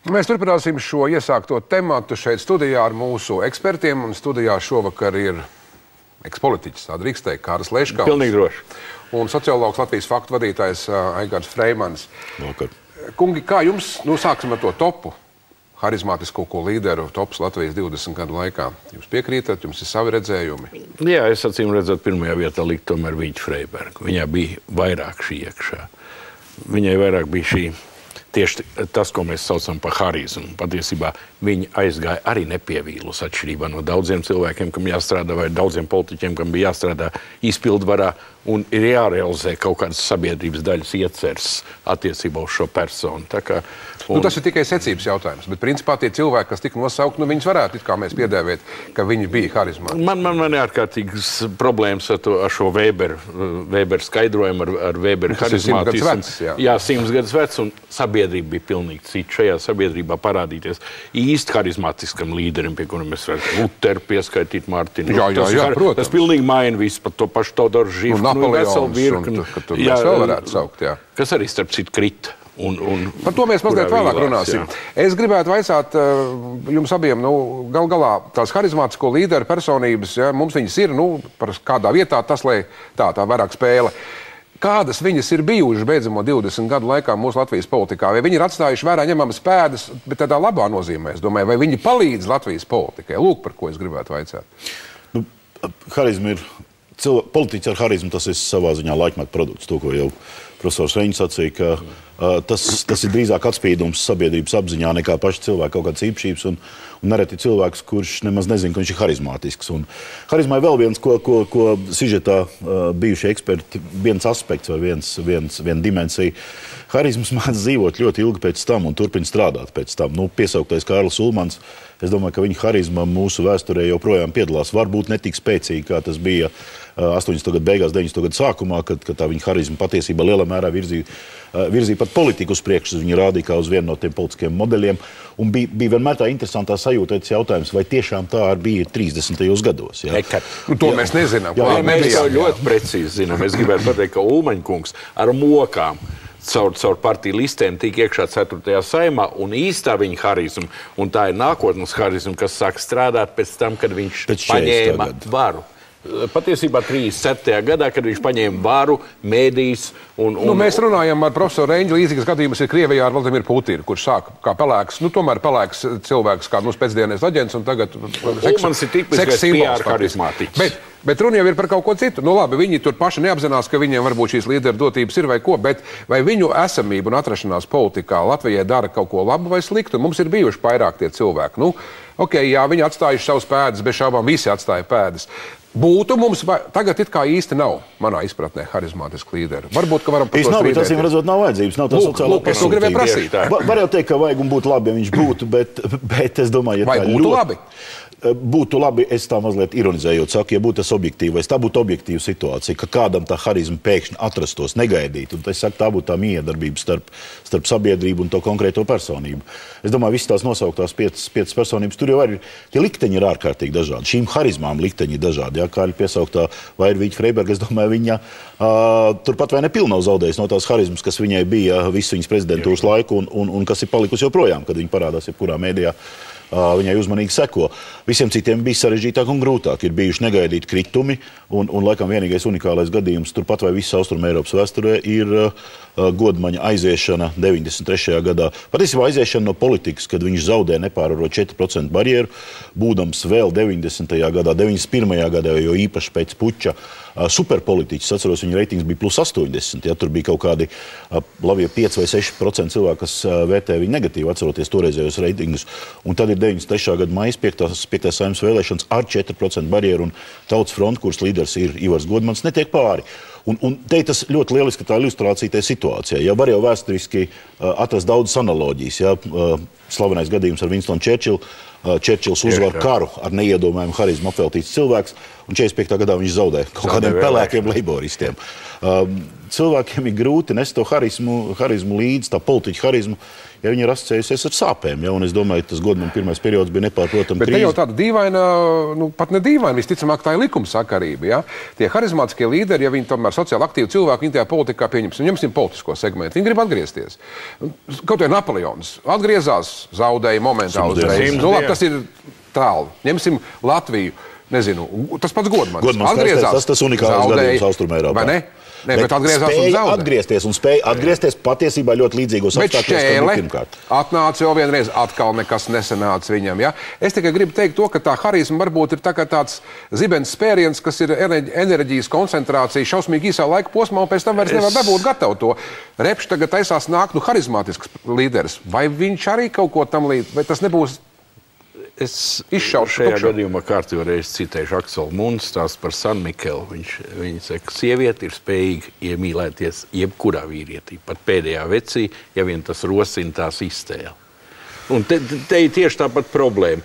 Mēs turpināsim šo iesākto tematu šeit studijā ar mūsu ekspertiem. Un studijā šovakar ir ekspolitiķis, tā drīkst teikt, Kārlis Leiškauns. Pilnīgi droši. Un sociologs Latvijas faktu vadītājs Aigars Freimans. Vakar. Kungi, kā jums, sāksim ar to topu, harizmātisko līderu tops Latvijas 20 gadu laikā? Jūs piekrītat, jums ir savi redzējumi? Jā, es acīm redzot, pirmajā vietā likt tomēr Vīķa Freiberga. Viņai bija vairāk šī iekšā. Viņai vairāk bija šī... Tieši tas, ko mēs saucam par harizmu. Patiesībā viņi aizgāja arī nepievīlus atšķirībā no daudziem cilvēkiem, kam jāstrādā, vai daudziem politiķiem, kam bija jāstrādā izpildvarā, un ir jārealizē kaut kādas sabiedrības daļas ieceres attiecībā uz šo personu. Tā kā, tas ir tikai secības jautājums, bet principā tie cilvēki, kas tika nosaukt, viņus varētu it kā mēs piedēvēt, ka viņi bija harizmātiski. Man ārkārtīgas problēmas ar šo Weber skaidrojumu, ar Weber harizmātismu. Jā, 100 gadus vecs, un sabiedrība bija pilnīgi cita. Šajā sabiedrībā parādīties īsti harizmātiskam līderim, pie kura mēs varam Luteru pieskaitīt, Mārtiņu. Jā, protams. Tas pilnīgi maina visu par to pašu Teodoru Žifku. Napoleons, ka tur mēs vēl varētu saukt, jā. Kas arī starp citu krita. Par to mēs mazliet vēlāk runāsim. Es gribētu vaicāt jums abiem, gal galā tās harizmātisko līderu personības, ja, mums viņas ir, par kādā vietā tas, lai tā vairāk spēle. Kādas viņas ir bijušas beidzamo 20 gadu laikā mūsu Latvijas politikā? Vai viņi ir atstājuši vērā ņemamas pēdas, bet tādā labā nozīmē, es domāju, vai viņi palīdz Latvijas politikai? Lūk, par ko es gribētu vaicāt. Harizma ir... Politiķis ar harizmu, tas ir savā ziņā laikmeta produkts. To, ko jau profesors Reņģis sacīja, ka tas ir drīzāk atspīdums sabiedrības apziņā nekā paši cilvēki kaut kādas īpašības un nereti cilvēks, kurš nemaz nezina, ka viņš ir harizmātisks. Un harizmā ir vēl viens, ko sižetā bijušie eksperti, viens aspekts vai viena dimensija. Harizmas mēdz dzīvot ļoti ilgi pēc tam un turpina strādāt pēc tam. Piesauktais Kārlis Ulmans, es domāju, ka viņa harizma mūsu vēsturē joprojām piedalās. Varbūt ne tik spēcīgi, kā tas bija 80. gadu beigās, 90. gadu sākumā, kad tā viņa harizma patiesībā lielā mērā virzīja pat politiku uz priekšu. Viņa rādīja kā uz vienu no tiem politiskiem modeļiem. Un bija vienmēr tā interesantā sajūta, jautājums, vai tiešām tā bija 30. gados. Ja? To mēs nezinām. Mēs jau ļoti precīzi zinām. Es gribētu pateikt, ka Ulmaņkungs ar mokām caur partiju listēm tika iekšā 4. saimā, un īstā viņa harizma, un tā ir nākotnes harizma, kas sāk strādāt pēc tam, kad viņš paņēma varu. Patiesībā 37. gadā, kad viņš paņēma varu, mēdīs mēs runājam ar profesoru Reņģi, līdzīgas gadījumus ir Krievijā ar Vladimiru Putinu, kurš sāk kā pelēks, tomēr pelēks cilvēks, kā pēcdienas aģents, un tagad Ulmans ir tipiskais PR harizmātiķis. Bet runa jau ir par kaut ko citu. Labi, viņi tur paši neapzinās, ka viņiem varbūt šīs līderu dotības ir vai ko, bet vai viņu esamība un atrašanās politikā Latvijai dara kaut ko labu vai sliktu? Mums ir bijuši vairāk tie cilvēki. Viņi atstājuši savus pēdas, bez šaubām visi atstāja pēdas. Būtu mums tagad it kā īsti nav, manā izpratnē, harizmātiski līderi. Varbūt, ka varam par to strīdēties. Tas viņam redzot nav vajadzības, nav tā sociālā es to gribēju prasīt. Var jau teikt, ka vajag un būtu labi, ja viņš būtu, bet es domāju, vai būtu labi? Būtu labi, es tā mazliet ironizējot saku, ja būtu tas objektīvais, tā būtu objektīva situācija, ka kādam tā harizma pēkšņi atrastos negaidīt, un es saku, tā būtu tā miedarbība starp sabiedrību un to konkrēto personību. Es domāju, visas tās nosauktās piecas personības, tur jau arī tie likteņi ir ārkārtīgi dažādi. Šīm harizmām likteņi ir dažādi, ja, kā ir piesauktā vai ir Vīķa Freiberga, es domāju, viņa turpat vai nepilni nav zaudējis no tās harizmas, kas viņai bija visu viņas prezidentūras laiku un kas ir palikusi joprojām, kad viņa parādās jebkurā mēdījā. Viņai uzmanīgi seko. Visiem citiem bija sarežģītāk un grūtāk. Ir bijuši negaidīti kritumi, un laikam vienīgais unikālais gadījums turpat vai visas Austrum Eiropas vēsturē ir Godmaņa aiziešana 93. gadā. Patiesībā aiziešana no politikas, kad viņš zaudēja nepārvarot 4% barjeru, būdams vēl 90. gadā, 91. gadā, jo īpaši pēc puča superpolitiķis, atceros, viņa reitings bija plus 80. Ja, tur bija kaut kādi labi 5 vai 6% cilvēki, kas vērtē viņu negatīvi, atceroties toreizējos reitingus. Un tad ir 93. gada maijas 5. saimnes vēlēšanas ar 4% barjeru, un Tautas fronte, kuras līderis ir Ivars Godmans, netiek pāri. Un te tas ļoti lieliski tā ilustrācija tai situācijai. Ja var jau vēsturiski atrast daudzas analoģijas. Ja? Slavenais gadījums ar Winstonu Churchillu, Čerčils uzvar karu ar neiedomājumu harizmu apveltīts cilvēks, un 45. gadā viņš zaudē kaut kādiem pelēkiem leiboristiem. Cilvēkiem ir grūti nest to harizmu līdzi, tā politiķa harizmu, ja viņi ir asociējusies ar sāpēm. Ja? Un es domāju, tas godam pirmais periods bija nepārprotama krīze. Bet te jau tāda dīvaina, nu pat ne dīvaina, visticamāk tā ir likumsakarība. Ja? Tie harizmātiskie līderi, ja viņi tomēr sociāli aktīvi cilvēki, viņi tajā politikā ņemsim politisko segmentu, viņi grib atgriezties. Kaut vai Napoleons atgriezās, zaudēja momentā uzreiz. Nu, labi, tas ir tālu. Ņemsim Latviju. Nezinu, tas pats Godmans. Atgriezās, tas unikāls gadījums Austrumērā. Vai ne? Ne, bet atgriezās un zaudēja. Spēja atgriezties patiesībā ļoti līdzīgos apstākļos, kā pirmkārt. Atnāca jau vienreiz, atkal nekas nesanāca viņam. Ja? Es tikai gribu teikt to, ka tā harizma varbūt ir tāds zibens spēriens, kas ir enerģijas koncentrācija šausmīgi īsā laika posmā, un pēc tam vairs nevar dabūt gatavu to. Repš tagad taisās nāk, harizmātisks līderis. Vai viņš arī kaut ko tam līdz, vai tas nebūs? Es šajā gadījumā kārtībā reiz citēšu Akselu Mundu stāstu par San Mikelu. Viņa saka, ka sieviete ir spējīga iemīlēties jebkurā vīrietī, pat pēdējā vecī, ja vien tas rosina tās iztēli. Un te ir tieši tāpat problēma.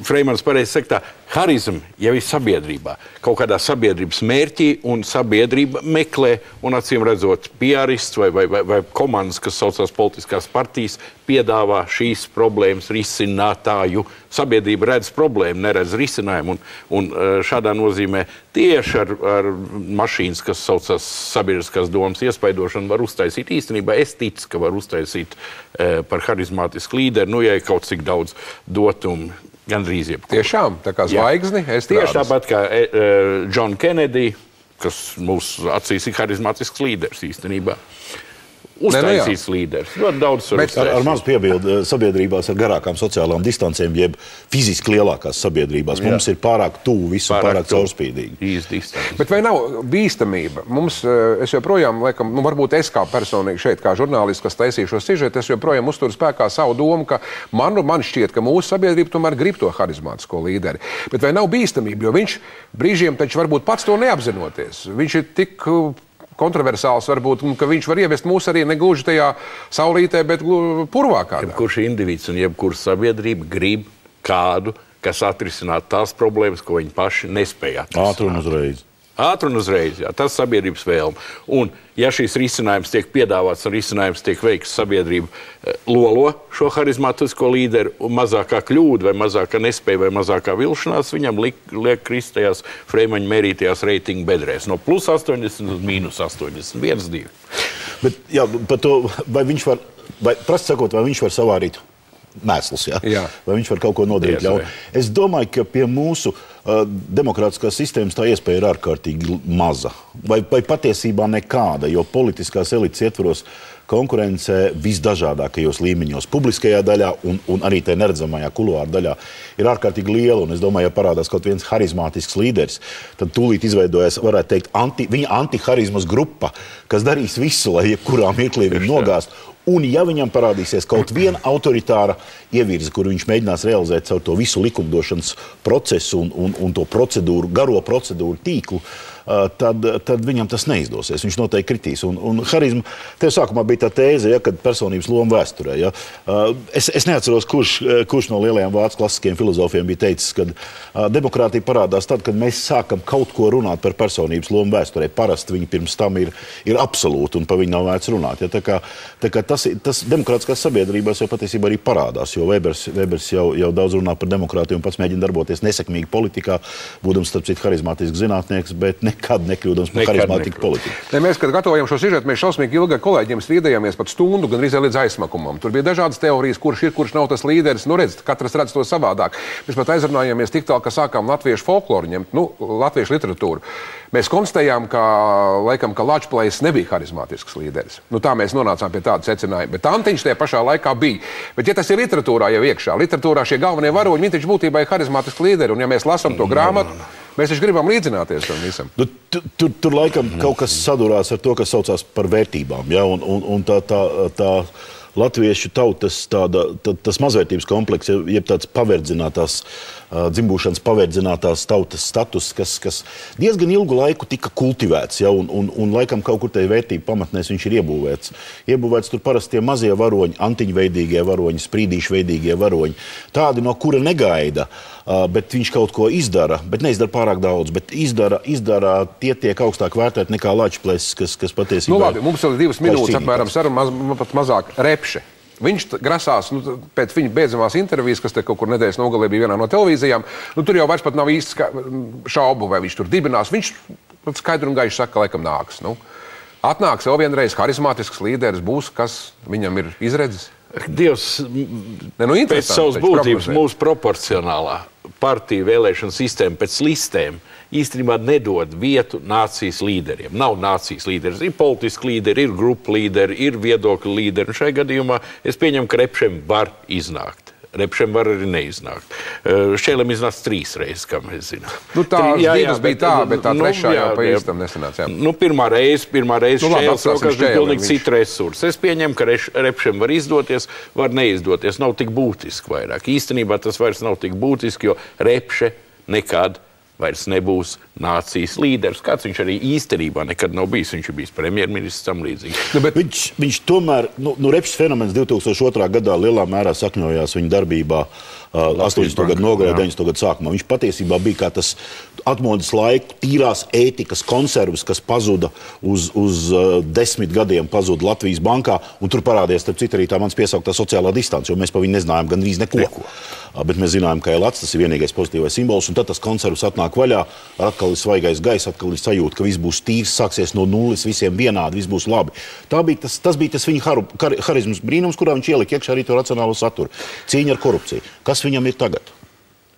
Freimans pareizi saka tā, harizma jau ir sabiedrībā. Kaut kādā sabiedrības mērķī un sabiedrība meklē, un acīm redzot, piarists vai komandas, kas saucās politiskās partijas, piedāvā šīs problēmas risinātāju. Sabiedrība redz problēmu, neredz risinājumu, un šādā nozīmē tieši ar mašīnas, kas saucās sabiedriskās domas iespaidošanu, var uztaisīt īstenībā. Es ticu, ka var uztaisīt par harizmātisku līderi, nu, ja kaut cik daudz dotumu, gandrīz jebkur. Tiešām, tā kā zvaigzni, tieši tāpat kā John Kennedy, kas mūsu acīs ir harizmātisks līderis īstenībā. Uztaisīts līderis. Ļoti daudz ar mazu piebildu sabiedrībās ar garākām sociālām distancēm, jeb fiziski lielākās sabiedrībās. Mums ir pārāk tuvu visu, pārāk caurspīdīgi. Bet vai nav bīstamība? Es joprojām, laikam, varbūt es kā personīgi šeit, kā žurnālists, kas taisīju šo sižetu, es joprojām uzturu spēkā savu domu, ka man šķiet, ka mūsu sabiedrība tomēr grib to harizmātisko līderi. Bet vai nav bīstamība? Jo viņš brīžiem taču varbūt pats to neapzinoties. Viņš ir tik kontroversāls varbūt, ka viņš var ievest mūs arī negluži tajā saulītē, bet purvā kādā. Jebkurš individs un jebkurš sabiedrība grib kādu, kas atrisinātu tās problēmas, ko viņi paši nespēja atrisināt. Ātri un uzreiz. Ātri un uzreiz, jā, tas sabiedrības vēlme. Un, ja šīs risinājums tiek piedāvāts un risinājums tiek veikts, sabiedrība lolo šo harizmātisko līderi, un mazākā kļūda vai mazākā nespēja vai mazākā vilšanās viņam liek krist tajās Freimaņa mērītajās reitingu bedrēs. No plus 80 uz mīnus 80. 1-2. Bet, jā, par to, vai viņš var, prasti sakot, vai viņš var savārīt mēslus, ja? Jā. Vai viņš var kaut ko nodarīt ļaunu. Es domāju, ka pie mūsu demokrātiskās sistēmas tā iespēja ir ārkārtīgi maza. Vai patiesībā nekāda, jo politiskās elites ietvaros konkurence visdažādākajos līmeņos, publiskajā daļā un arī tajā neredzamajā kuluāra daļā ir ārkārtīgi liela. Un es domāju, ja parādās kaut viens harizmātisks līderis, tad tūlīt izveidojas, varētu teikt, viņa antiharizmas grupa, kas darīs visu, lai jebkurā mirklī viņu nogāst. Un ja viņam parādīsies kaut viena autoritāra ievirze, kur viņš mēģinās realizēt caur to visu likumdošanas procesu un to procedūru, garo procedūru tīklu, tad viņam tas neizdosies. Viņš noteikti kritīs. Un harizma, tev sākumā bija tā tēze, ja, kad personības loma vēsturē. Ja. Es neatceros, kurš no lielajiem vācu klasiskiem filozofiem bija teicis, ka demokrātija parādās tad, kad mēs sākam kaut ko runāt par personības lomu vēsturē. Parasti viņi pirms tam ir absolūti un pa viņu nav vērts runāt. Ja. Tā kā tas demokrātiskās sabiedrībās jau patiesībā arī parādās, jo Webers jau daudz runā par demokrātiju un pats mēģina darboties nesekmīgi politikā, būdams starp citu harizmātisks zinātnieks, bet nekad nekļūdams par harizmātiku politiku. Mēs, kad gatavojam šo sižetu, mēs šausmīgi ilgi ar kolēģiem strīdējāmies pat stundu, gan arī līdz aizsmakumam. Tur bija dažādas teorijas, kurš ir, kurš nav tas līderis. Nu, redz, katrs redz to savādāk. Mēs pat aizrunājāmies tik tālu, ka sākām latviešu folkloru ņemt, latviešu literatūru. Mēs konstatējām, ka Lačplējs nebija harizmātisks līderis. Tā mēs nonācām pie tāda secinājuma. Bet Antiņš tajā pašā laikā bija. Bet ja tas ir literatūrā jau iekšā, literatūrā šie galvenie varoņi, viņi taču būtībā ir harizmātiski līderi. Un ja mēs lasām to grāmatu, mēs taču gribam līdzināties tam visam. Tur laikam kaut kas sadurās ar to, kas saucās par vērtībām. Ja? Un tā latviešu tautas tas mazvērtības kompleks, jeb tāds paverdzinātās, dzimbūšanas paverdzinātās tautas status, kas diezgan ilgu laiku tika kultivēts, ja, un laikam kaut kur tai vērtību pamatnēs viņš ir iebūvēts. Iebūvēts tur parasti tie mazie varoņi, antiņveidīgie varoņi, sprīdīšveidīgie varoņi, tādi, no kura negaida, bet viņš kaut ko izdara, bet neizdara pārāk daudz, bet izdara tie tiek augstāk vērtēt nekā lačplēsis, kas patiesībā... Nu labi, mums vēl 2 minūtes apmēram saruna, pat mazāk Repše. Viņš grasās, pēc viņa beidzamās intervijas, kas te kaut kur nedēļas nogalē bija vienā no televīzijām, tur jau vairs pat nav īsti šaubu, vai viņš tur dibinās. Viņš skaidri un gaiši saka, ka laikam nāks. Atnāks vēl vienreiz harizmātisks līderis, būs, kas viņam ir izredzis? Dievs, pēc savas būtības mūsu proporcionālā partiju vēlēšana sistēma pēc listēm īstenībā nedod vietu nācijas līderiem. Nav nācijas līderis. Ir politiski līderi, ir grupu līderi, ir viedokļu līderi. Un šai gadījumā es pieņemu, ka Repšem var iznākt. Repšem var arī neiznākt. Šķēlem iznāca 3 reizes, kā mēs zinām. Divas bija tā, bet tā trešā jau pa īstam nesanāca. Pirmā reize Šķēles rokās bija pilnīgi cita resursa. Es pieņemu, ka Repšem var izdoties, var neizdoties. Nav tik būtiski vairāk. Īstenībā tas vairs nav tik būtiski, jo Repše nekad vairs nebūs nācijas līderis. Kāds viņš arī īstenībā nekad nav bijis. Viņš ir bijis premjerministrs tam līdzīgi. Bet viņš tomēr, Repšes fenomens 2002. gadā lielā mērā sakņojās viņa darbībā 80. gadu nogalē, 90. gadu sākumā. Viņš patiesībā bija kā tas atmodas laiku tīrās ētikas konservas, kas pazuda uz 10 gadiem pazuda Latvijas bankā, un tur parādījās, starp citu, arī tā mans piesauktā sociālā distance, jo mēs pa viņu nezinājām gandrīz neko. Bet mēs zinājām, ka Elats, tas ir vienīgais pozitīvais simbols, un tad tas konservs atnāk vaļā, atkal ir svaigais gaiss, atkal ir sajūta, ka viss būs tīrs, sāksies no nulles, visiem vienādi, viss būs labi. Tas bija tas viņa harizmas brīnums, kurā viņš ielika iekšā arī to racionālo saturu. Cīņa ar korupciju. Kas viņam ir tagad?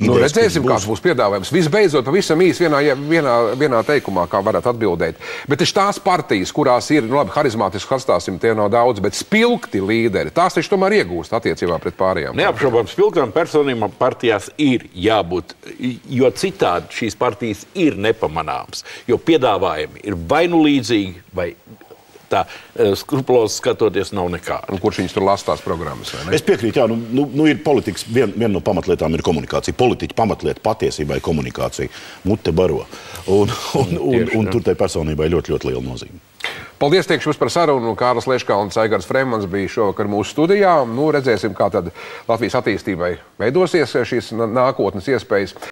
Redzēsim, kāds būs piedāvājums. Visbeidzot, pavisam īsi vienā teikumā, kā varat atbildēt. Bet taču tās partijas, kurās ir, harizmātiski atstāsim, tie nav daudz, bet spilgti līderi, tās taču tomēr iegūst attiecībā pret pārējām. Neapšaubām, spilgtām personībām partijās ir jābūt, jo citādi šīs partijas ir nepamanāmas, jo piedāvājumi ir vai nu līdzīgi, vai tā skrupulozi skatoties nav nekāda. Un kurš viņus tur lastās programmas, vai ne? Es piekrītu, jā, ir politikas, viena no pamatlietām ir komunikācija. Politiķa pamatlieta patiesībā ir komunikācija. Mute baro. Un tur tai personībai ļoti, ļoti liela nozīme. Paldies, teikšu jums par sarunu. Kārlis Leškalns, Aigars Fremans bija šovakar mūsu studijā. Redzēsim, kā tad Latvijas attīstībai veidosies šīs nākotnes iespējas.